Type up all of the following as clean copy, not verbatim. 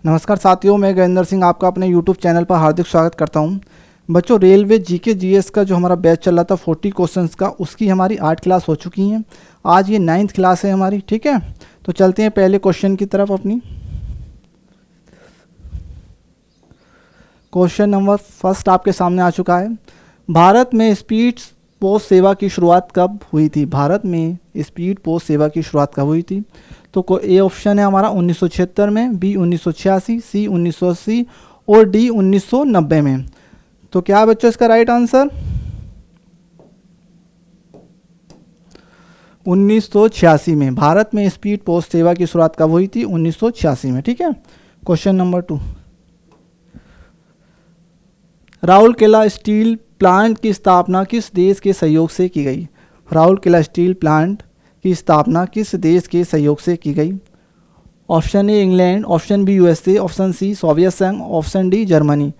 नमस्कार साथियों, मैं गजेंद्र सिंह आपका अपने YouTube चैनल पर हार्दिक स्वागत करता हूं। बच्चों, रेलवे जीके जीएस का जो हमारा बैच चल रहा था 40 क्वेश्चंस का, उसकी हमारी 8 क्लास हो चुकी हैं। आज ये 9th क्लास है हमारी। ठीक है, तो चलते हैं पहले क्वेश्चन की तरफ अपनी। क्वेश्चन नंबर फर्स्ट आपके सामने आ चुका है। भारत में स्पीड पोस्ट सेवा की शुरुआत कब हुई थी? भारत में स्पीड पोस्ट सेवा की शुरुआत कब हुई थी? तो ए ऑप्शन है हमारा 1976 में, बी 1986, सी 1980 और डी 1990 में। तो क्या है बच्चों इसका राइट आंसर? 1986 में। भारत में स्पीड पोस्ट सेवा की शुरुआत कब हुई थी? 1986 में। ठीक है, question number 2। Rourkela steel plant की स्थापना किस देश के सहयोग से की गई? राउरकेला स्टील प्लांट की स्थापना किस देश के सहयोग से की गई? Option A England, option B USA, option C सोवियत संघ, ऑप्शन डी जर्मनी।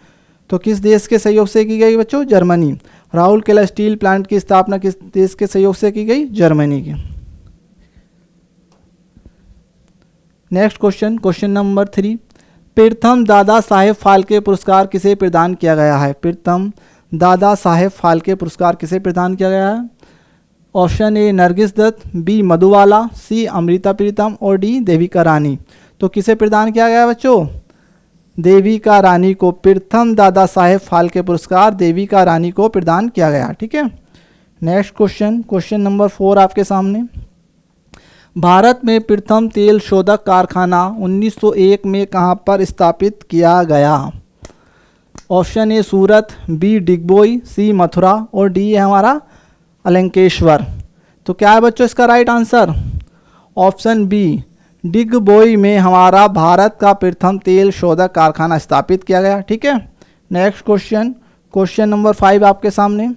तो किस देश के सहयोग से की गई बच्चों? जर्मनी। राउरकेला स्टील प्लांट की स्थापना किस देश के सहयोग से की गई? जर्मनी की। Next question, question number 3। प्रथम दादा साहेब फाल्के पुरस्कार किसे प्रदान किया गया है? प्रथम दादा साहेब फाल्के पुरस्कार किसे प्रदान किया गया है? Option A Nargis Dutt, B Madhubala, C Amrita Pritam और डी देविका रानी। तो किसे प्रदान किया गया बच्चों? देविका रानी को प्रथम दादा साहेब फाल्के पुरस्कार देविका रानी को प्रदान किया गया। ठीक है, नेक्स्ट क्वेश्चन, क्वेश्चन नंबर 4 आपके सामने। भारत में प्रथम तेल शोधक कारखाना 1901 में कहाँ पर स्थापित किया गया? Option A Surat, B Digboi, C Mathura और डी है हमारा अलंकेश्वर। तो क्या है बच्चों इसका right answer? Option B Digboi में हमारा भारत का प्रथम तेल शोधक कारखाना स्थापित किया गया। ठीक है, नेक्स्ट क्वेश्चन, क्वेश्चन नंबर 5 आपके सामने।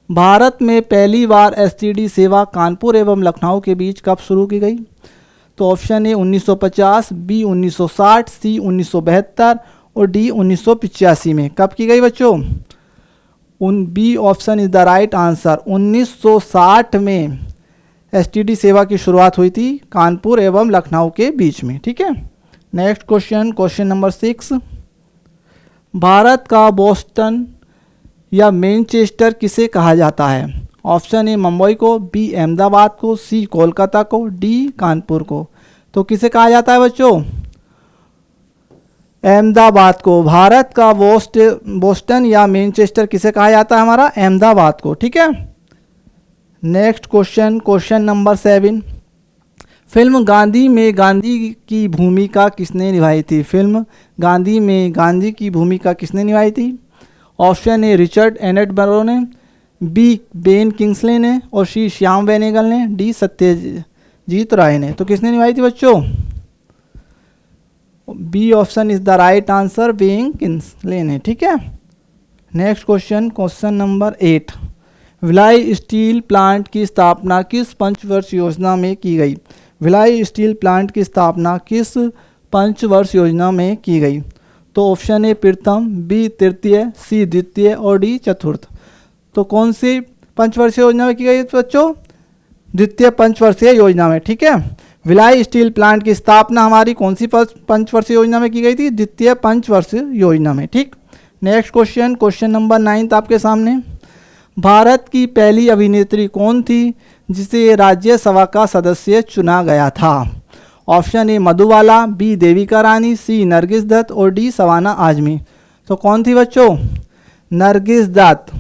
भारत में पहली बार एसटीडी सेवा कानपुर एवं लखनऊ के बीच कब शुरू की गई? तो ऑप्शन ए 1950, बी 1960, सी 1972 और डी 1985 में। कब की गई बच्चों? B option is the right answer. 1960 में एसटीडी सेवा की शुरुआत हुई थी कानपुर एवं लखनऊ के बीच में। ठीक है, next question, question number 6। Bharat का बोस्टन या मैनचेस्टर किसे कहा जाता है? ऑप्शन ए मुंबई को, बी अहमदाबाद को, सी कोलकाता को, डी कानपुर को। तो किसे कहा जाता है बच्चों? अहमदाबाद को। भारत का बोस्टन या मैनचेस्टर किसे कहा जाता है? हमारा अहमदाबाद को। ठीक है, next question, question number 7। Film Gandhi में गांधी की भूमिका किसने निभाई थी? फिल्म गांधी में गांधी की भूमिका किसने निभाई थी? ऑप्शन ए रिचर्ड एटनबरो ने, बी बेन किंग्सले ने और सी श्याम बेनेगल ने, डी सत्यजीत राय ने। तो किसने निभाई थी बच्चों? B option is the right answer, Ben Kingsley ने। ठीक है, next question, question number 8। Bhilai steel plant की स्थापना किस पंचवर्ष योजना में की गई? भिलाई स्टील प्लांट की स्थापना किस पंचवर्ष योजना में की गई? तो ऑप्शन ए प्रथम, बी तृतीय, सी द्वितीय और डी चतुर्थ। तो कौन सी पंचवर्षीय योजना में की गई बच्चों? द्वितीय पंचवर्षीय योजना में। ठीक है, भिलाई स्टील प्लांट की स्थापना हमारी कौन सी पंचवर्षीय योजना में की गई थी? द्वितीय पंचवर्षीय योजना में। ठीक, नेक्स्ट क्वेश्चन, क्वेश्चन नंबर 9 आपके सामने। भारत की पहली अभिनेत्री कौन थी जिसे राज्यसभा का सदस्य चुना गया था? Option A Madhubala, B Devika Rani, C Nargis Dutt और डी शबाना आजमी। तो कौन थी बच्चों? नरगिस दत्त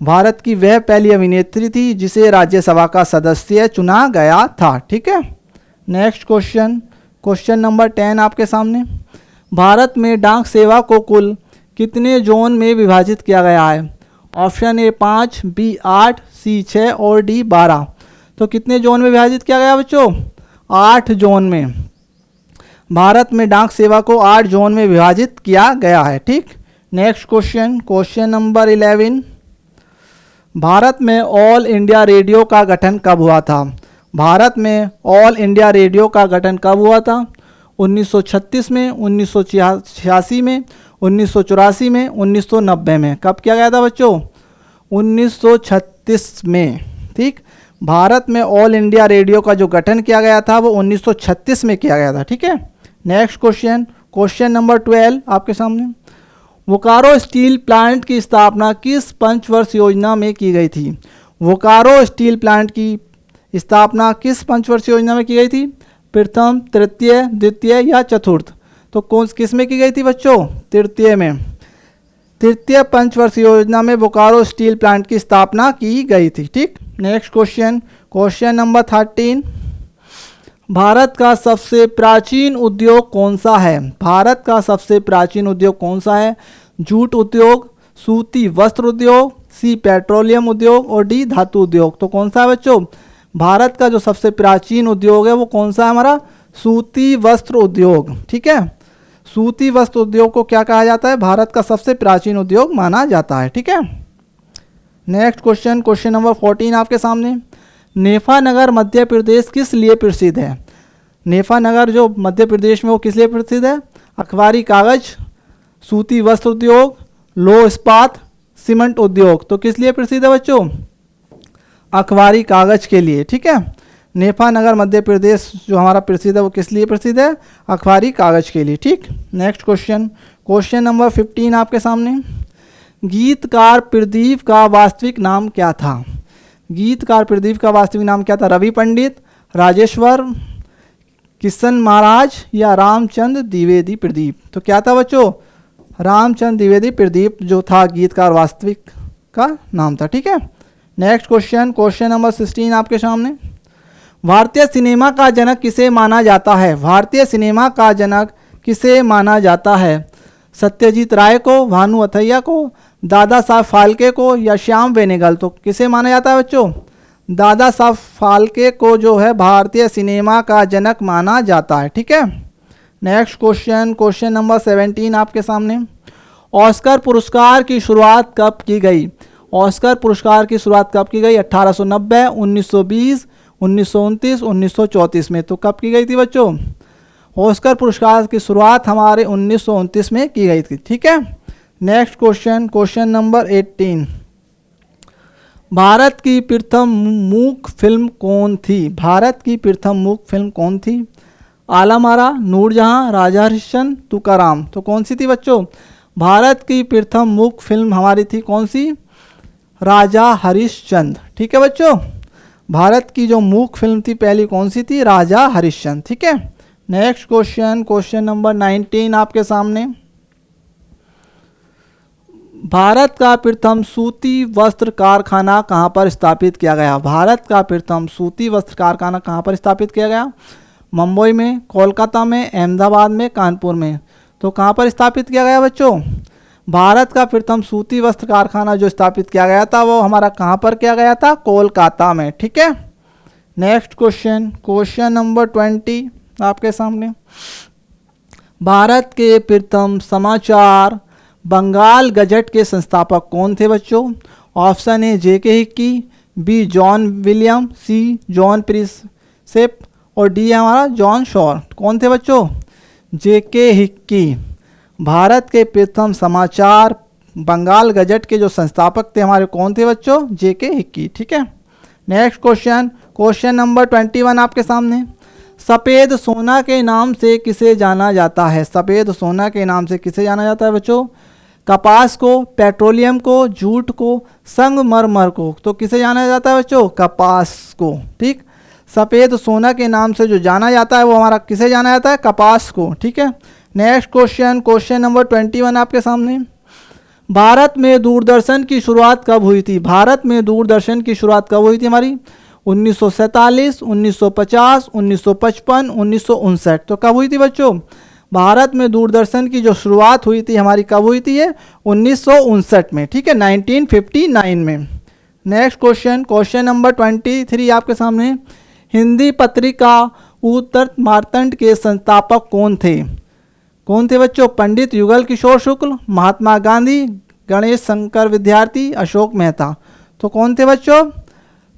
भारत की वह पहली अभिनेत्री थी जिसे राज्यसभा का सदस्य चुना गया था। ठीक है, नेक्स्ट क्वेश्चन, क्वेश्चन नंबर 10 आपके सामने। भारत में डाक सेवा को कुल कितने जोन में विभाजित किया गया है? ऑप्शन ए 5, बी 8, सी 6 और डी 12। तो कितने जोन में विभाजित किया गया बच्चों? 8 जोन में। भारत में डाक सेवा को 8 जोन में विभाजित किया गया है। ठीक, next question, question number 11। Bharat में ऑल इंडिया रेडियो का गठन कब हुआ था? भारत में ऑल इंडिया रेडियो का गठन कब हुआ था? 1936 में, 1986 में, 1984 में, 1990 में। कब किया गया था बच्चों? 1936 में। ठीक, भारत में ऑल इंडिया रेडियो का जो गठन किया गया था वो 1936 में किया गया था। ठीक है, नेक्स्ट क्वेश्चन, क्वेश्चन नंबर 12 आपके सामने, बोकारो स्टील प्लांट की स्थापना किस पंचवर्ष योजना में की गई थी? बोकारो स्टील प्लांट की स्थापना किस पंचवर्ष योजना में की गई थी? प्रथम, तृतीय, द्वितीय या चतुर्थ? तो कौन किस में की गई थी बच्चों? तृतीय में। तृतीय पंचवर्ष योजना में बोकारो स्टील प्लांट की स्थापना की गई थी। ठीक, next question, question number 13, Bharat का सबसे प्राचीन उद्योग कौन सा है? भारत का सबसे प्राचीन उद्योग कौन सा है? जूट उद्योग, सूती वस्त्र उद्योग, सी पेट्रोलियम उद्योग और डी धातु उद्योग। तो कौन सा है बच्चों? भारत का जो सबसे प्राचीन उद्योग है वो कौन सा है हमारा? सूती वस्त्र उद्योग। ठीक है, सूती वस्त्र उद्योग को क्या कहा जाता है? भारत का सबसे प्राचीन उद्योग माना जाता है। ठीक है, नेक्स्ट क्वेश्चन, क्वेश्चन नंबर 14 आपके सामने, नेफा नगर मध्य प्रदेश किस लिए प्रसिद्ध है? नेफा नगर जो मध्य प्रदेश में वो किस लिए प्रसिद्ध है? अखबारी कागज, सूती वस्त्र उद्योग, लौह इस्पात, सीमेंट उद्योग। तो किस लिए प्रसिद्ध है बच्चों? अखबारी कागज के लिए। ठीक है, नेफा नगर मध्य प्रदेश जो हमारा प्रसिद्ध है वो किस लिए प्रसिद्ध है? अखबारी कागज के लिए। ठीक, नेक्स्ट क्वेश्चन, क्वेश्चन नंबर 15 आपके सामने, गीतकार प्रदीप का वास्तविक नाम क्या था? गीतकार प्रदीप का वास्तविक नाम क्या था? रवि पंडित, राजेश्वर, किशन महाराज या रामचंद्र द्विवेदी प्रदीप? तो क्या था बच्चों? रामचंद्र द्विवेदी प्रदीप जो था गीतकार वास्तविक का नाम था। ठीक है, नेक्स्ट क्वेश्चन, क्वेश्चन नंबर 16 आपके सामने, भारतीय सिनेमा का जनक किसे माना जाता है? भारतीय सिनेमा का जनक किसे माना जाता है? सत्यजीत राय को, भानु अथैया को, दादा साहब फाल्के को या श्याम बेनेगल? तो किसे माना जाता है बच्चों? दादा साहब फाल्के को जो है भारतीय सिनेमा का जनक माना जाता है। ठीक है, नेक्स्ट क्वेश्चन, क्वेश्चन नंबर 17 आपके सामने, ऑस्कर पुरस्कार की शुरुआत कब की गई? ऑस्कर पुरस्कार की शुरुआत कब की गई? 1890, 1920, 1929, 1934 में। तो कब की गई थी बच्चों? ऑस्कर पुरस्कार की शुरुआत हमारे 1929 में की गई थी। ठीक है, next question, question number 18, Bharat की प्रथम मूक फिल्म कौन थी? भारत की प्रथम मूक फिल्म कौन थी? आलम आरा, नूरजहां, राजा हरिश्चंद्र, तुकाराम? तो कौन सी थी बच्चों? भारत की प्रथम मूक फिल्म हमारी थी कौन सी? राजा हरिश्चंद्र। ठीक है बच्चों, भारत की जो मूक फिल्म थी पहली कौन सी थी? राजा हरिश्चंद्र। ठीक है, नेक्स्ट क्वेश्चन, क्वेश्चन नंबर 19 आपके सामने, भारत का प्रथम सूती वस्त्र कारखाना कहाँ पर स्थापित किया गया? भारत का प्रथम सूती वस्त्र कारखाना कहाँ पर स्थापित किया गया? मुंबई में, कोलकाता में, अहमदाबाद में, कानपुर में? तो कहाँ पर स्थापित किया गया बच्चों? भारत का प्रथम सूती वस्त्र कारखाना जो स्थापित किया गया था वो हमारा कहाँ पर किया गया था? कोलकाता में। ठीक है, नेक्स्ट क्वेश्चन, क्वेश्चन नंबर 20 आपके सामने, भारत के प्रथम समाचार बंगाल गजट के संस्थापक कौन थे बच्चों? Option A JK Hicky, B John William, C John Prinsep और डी हमारा जॉन शॉर। कौन थे बच्चों? जेके हिक्की। भारत के प्रथम समाचार बंगाल गजट के जो संस्थापक थे हमारे कौन थे बच्चों? जेके हिक्की। ठीक है, नेक्स्ट क्वेश्चन, क्वेश्चन नंबर 21 आपके सामने, सफ़ेद सोना के नाम से किसे जाना जाता है? सफ़ेद सोना के नाम से किसे जाना जाता है बच्चों? कपास को, पेट्रोलियम को, जूट को, संगमरमर को? तो किसे जाना जाता है बच्चों? कपास को। ठीक, सफ़ेद सोना के नाम से जो जाना जाता है वो हमारा किसे जाना जाता है? कपास को। ठीक है, नेक्स्ट क्वेश्चन, क्वेश्चन नंबर 21 आपके सामने, भारत में दूरदर्शन की शुरुआत कब हुई थी? भारत में दूरदर्शन की शुरुआत कब हुई थी हमारी? 1947, 1950, 1955, 1959। तो कब हुई थी बच्चों? भारत में दूरदर्शन की जो शुरुआत हुई थी हमारी कब हुई थी? ये 1959 में। ठीक है, 1959 में। नेक्स्ट क्वेश्चन, क्वेश्चन नंबर 23 आपके सामने, हिंदी पत्रिका उत्तर मार्तंड के संस्थापक कौन थे? कौन थे बच्चों? पंडित युगल किशोर शुक्ल, महात्मा गांधी, गणेश शंकर विद्यार्थी, अशोक मेहता? तो कौन थे बच्चों?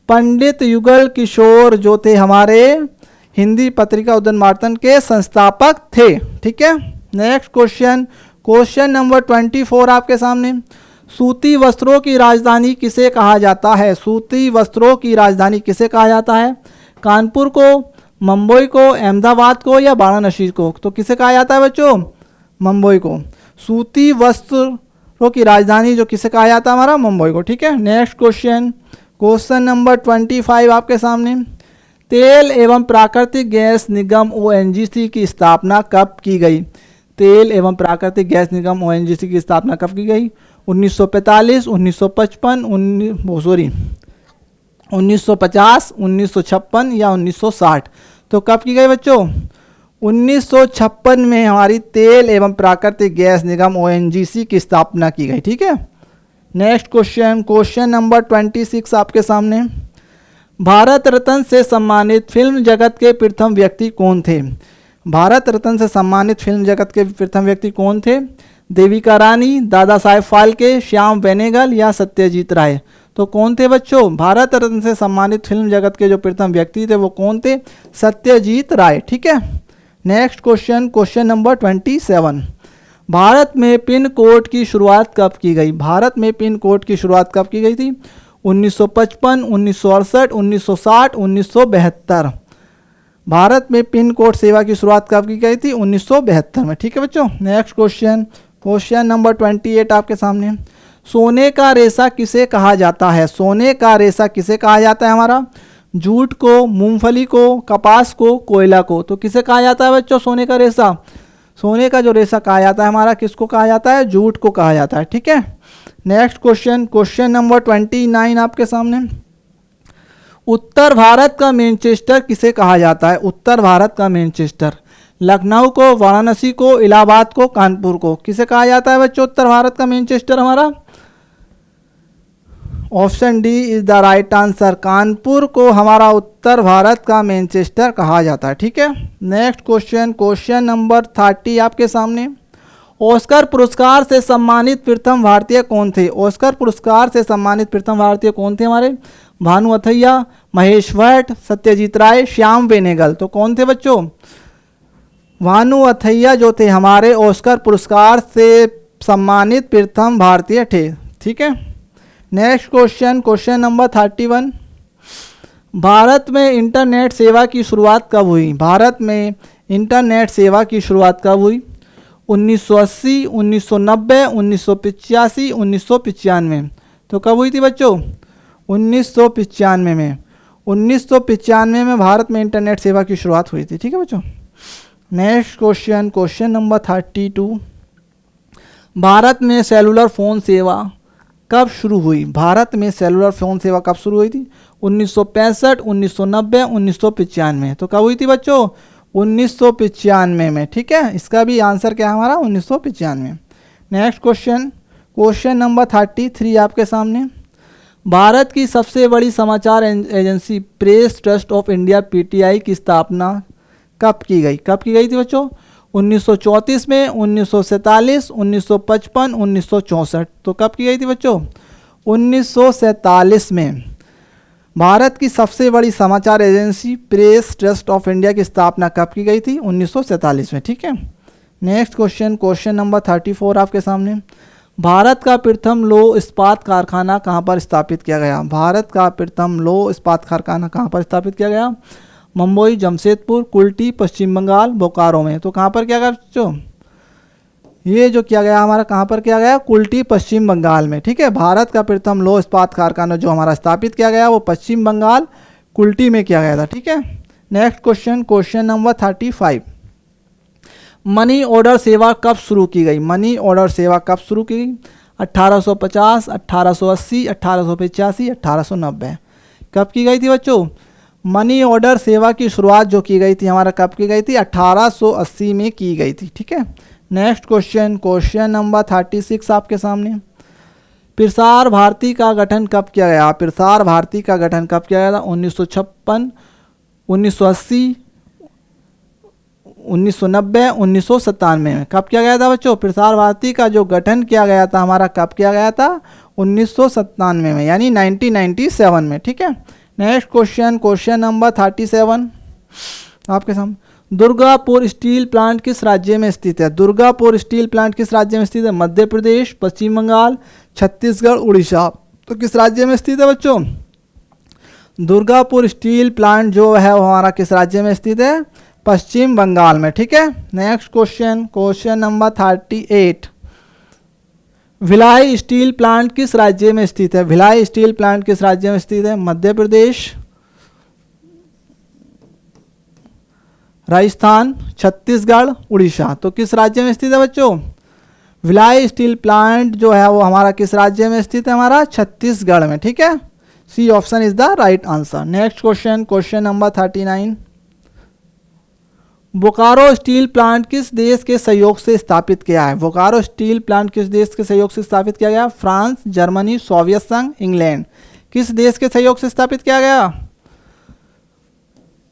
पंडित युगल किशोर जो थे हमारे हिंदी पत्रिका उद्यम मार्तंड के संस्थापक थे। ठीक है, नेक्स्ट क्वेश्चन, क्वेश्चन नंबर 24 आपके सामने, सूती वस्त्रों की राजधानी किसे कहा जाता है? सूती वस्त्रों की राजधानी किसे कहा जाता है? कानपुर को, मुंबई को, अहमदाबाद को या वाराणसी को? तो किसे कहा जाता है बच्चों? मुंबई को। सूती वस्त्रों की राजधानी जो किसे कहा जाता है हमारा, मुंबई को। ठीक है, नेक्स्ट क्वेश्चन, क्वेश्चन नंबर 25 आपके सामने। तेल एवं प्राकृतिक गैस निगम ओएनजीसी की स्थापना कब की गई? तेल एवं प्राकृतिक गैस निगम ओएनजीसी की स्थापना कब की गई? 1945, 1955, 1950, 1956 या 1960? तो कब की गई बच्चों? 1956 में हमारी तेल एवं प्राकृतिक गैस निगम ओएनजीसी की स्थापना की गई। ठीक है, नेक्स्ट क्वेश्चन, क्वेश्चन नंबर 26 आपके सामने। भारत रत्न से सम्मानित फिल्म जगत के प्रथम व्यक्ति कौन थे? भारत रत्न से सम्मानित फिल्म जगत के प्रथम व्यक्ति कौन थे? देविका रानी, दादा साहेब फाल्के, श्याम बेनेगल या सत्यजीत राय? तो कौन थे बच्चों? भारत रत्न से सम्मानित फिल्म जगत के जो प्रथम व्यक्ति थे वो कौन थे? सत्यजीत राय। ठीक है, next question, question number 27। Bharat में पिन कोड की शुरुआत कब की गई? भारत में पिन कोड की शुरुआत कब की गई थी? 1955, 1968, 1960, 1972? भारत में पिन कोड सेवा की शुरुआत कब की गई थी? 1972 में। ठीक है बच्चों, नेक्स्ट क्वेश्चन, क्वेश्चन नंबर 28 आपके सामने। सोने का रेशा किसे कहा जाता है? सोने का रेशा किसे कहा जाता है हमारा? जूट को, मूंगफली को, कपास को, कोयला को? तो किसे कहा जाता है बच्चों सोने का रेशा? सोने का जो रेशा कहा जाता है हमारा, किसको कहा जाता है? जूट को कहा जाता है। ठीक है, नेक्स्ट क्वेश्चन, क्वेश्चन नंबर 29 आपके सामने। उत्तर भारत का मैनचेस्टर किसे कहा जाता है? उत्तर भारत का मैनचेस्टर लखनऊ को, वाराणसी को, इलाहाबाद को, कानपुर को? किसे कहा जाता है बच्चों उत्तर भारत का मैनचेस्टर हमारा? Option D is the right answer. Kanpur को हमारा उत्तर भारत का मैनचेस्टर कहा जाता है। ठीक है, नेक्स्ट क्वेश्चन, क्वेश्चन नंबर 30 आपके सामने। ऑस्कर पुरस्कार से सम्मानित प्रथम भारतीय कौन थे? ऑस्कर पुरस्कार से सम्मानित प्रथम भारतीय कौन थे हमारे? भानु अथैया, महेश भट्ट, सत्यजीत राय, श्याम बेनेगल? तो कौन थे बच्चों? भानु अथैया जो थे हमारे ऑस्कर पुरस्कार से सम्मानित प्रथम भारतीय थे। ठीक है, next question, question number 31। Bharat में इंटरनेट सेवा की शुरुआत कब हुई? भारत में इंटरनेट सेवा की शुरुआत कब हुई? 1980, 1990, 1985, 1995? तो कब हुई थी बच्चों? 1995 में। 1995 में भारत में इंटरनेट सेवा की शुरुआत हुई थी। ठीक है बच्चों, next question, question number 32। Bharat में सेलुलर फ़ोन सेवा कब शुरू हुई? भारत में सेलुलर फ़ोन सेवा कब शुरू हुई थी? 1965, 1990, 1995? तो कब हुई थी बच्चों? 1995 में। ठीक है, इसका भी आंसर क्या है हमारा? 1995। नेक्स्ट क्वेश्चन, क्वेश्चन नंबर 33 आपके सामने। भारत की सबसे बड़ी समाचार agency press trust of India PTI की स्थापना कब की गई? कब की गई थी बच्चों? 1934 में, 1947, 1955, 1964? तो कब की गई थी बच्चों? 1947 में भारत की सबसे बड़ी समाचार agency press trust of India की स्थापना कब की गई थी? 1947 में। ठीक है, नेक्स्ट क्वेश्चन, क्वेश्चन नंबर 34 आपके सामने। भारत का प्रथम लौह इस्पात कारखाना कहाँ पर स्थापित किया गया? भारत का प्रथम लौह इस्पात कारखाना कहाँ पर स्थापित किया गया? मुंबई, जमशेदपुर, कुल्टी, पश्चिम बंगाल, बोकारो में? तो कहाँ पर किया गया बच्चों? ये जो किया गया हमारा कहाँ पर किया गया? कुल्टी, पश्चिम बंगाल में। ठीक है, भारत का प्रथम लौह इस्पात कारखाना जो हमारा स्थापित किया गया वो पश्चिम बंगाल कुल्टी में किया गया था। ठीक है, next question, question number 35। Money order सेवा कब शुरू की गई? मनी ऑर्डर सेवा कब शुरू की गई? 1850, 1880, 1885, 1890? कब की गई थी बच्चों? मनी ऑर्डर सेवा की शुरुआत जो की गई थी हमारा कब की गई थी? 1880 में की गई थी। ठीक है, नेक्स्ट क्वेश्चन, क्वेश्चन नंबर 36 आपके सामने। प्रसार भारती का गठन कब किया गया? प्रसार भारती का गठन कब किया गया था? 1956, 1980, 1990, 1997 में? कब किया गया था बच्चों? प्रसार भारती का जो गठन किया गया था हमारा कब किया गया था? 1997 में, यानी 1997 में। ठीक है, नेक्स्ट क्वेश्चन, क्वेश्चन नंबर 37 आपके सामने। दुर्गापुर स्टील प्लांट किस राज्य में स्थित है? दुर्गापुर स्टील प्लांट किस राज्य में स्थित है? मध्य प्रदेश, पश्चिम बंगाल, छत्तीसगढ़, उड़ीसा? तो किस राज्य में स्थित है बच्चों? दुर्गापुर स्टील प्लांट जो है वो हमारा किस राज्य में स्थित है? पश्चिम बंगाल में, ठीक है। Next question, question number 38, Bhilai steel plant किस राज्य में स्थित है? भिलाई स्टील प्लांट किस राज्य में स्थित है? मध्य प्रदेश, राजस्थान, छत्तीसगढ़, उड़ीसा। तो किस राज्य में स्थित है बच्चों? भिलाई स्टील प्लांट जो है वो हमारा किस राज्य में स्थित है? हमारा छत्तीसगढ़ में, ठीक है। C option is the right answer. Next question, question number 39, Bokaro steel plant किस देश के सहयोग से स्थापित किया है? बोकारो स्टील प्लांट किस देश के सहयोग से स्थापित किया गया? फ्रांस, जर्मनी, सोवियत संघ, इंग्लैंड। किस देश के सहयोग से स्थापित किया गया?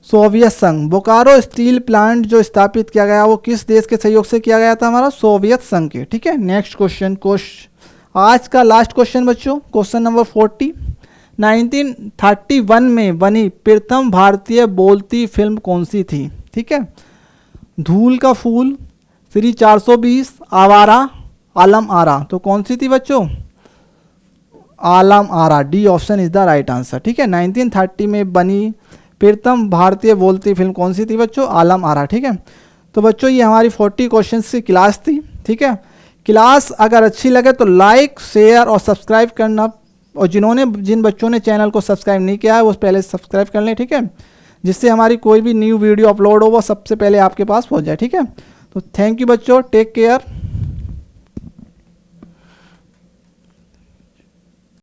सोवियत संघ। बोकारो स्टील प्लांट जो स्थापित किया गया वो किस देश के सहयोग से किया गया था? हमारा सोवियत संघ के, ठीक है। नेक्स्ट क्वेश्चन, आज का लास्ट क्वेश्चन बच्चों, क्वेश्चन नंबर 40, 1931 में बनी प्रथम भारतीय बोलती फिल्म कौन सी थी? ठीक है, धूल का फूल, श्री 420, आवारा, आलम आरा। तो कौन सी थी बच्चों? Alam Ara. D option is the right answer, ठीक है। 1930 में बनी प्रथम भारतीय बोलती फिल्म कौन सी थी बच्चों? आलम आरा, ठीक है। तो बच्चों ये हमारी 40 क्वेश्चंस की क्लास थी, ठीक है। क्लास अगर अच्छी लगे तो लाइक, शेयर और सब्सक्राइब करना, और जिन बच्चों ने चैनल को सब्सक्राइब नहीं किया है वो पहले सब्सक्राइब कर लें, ठीक है, जिससे हमारी कोई भी न्यू वीडियो अपलोड हो वो सबसे पहले आपके पास पहुंच जाए, ठीक है। तो थैंक यू बच्चों, टेक केयर।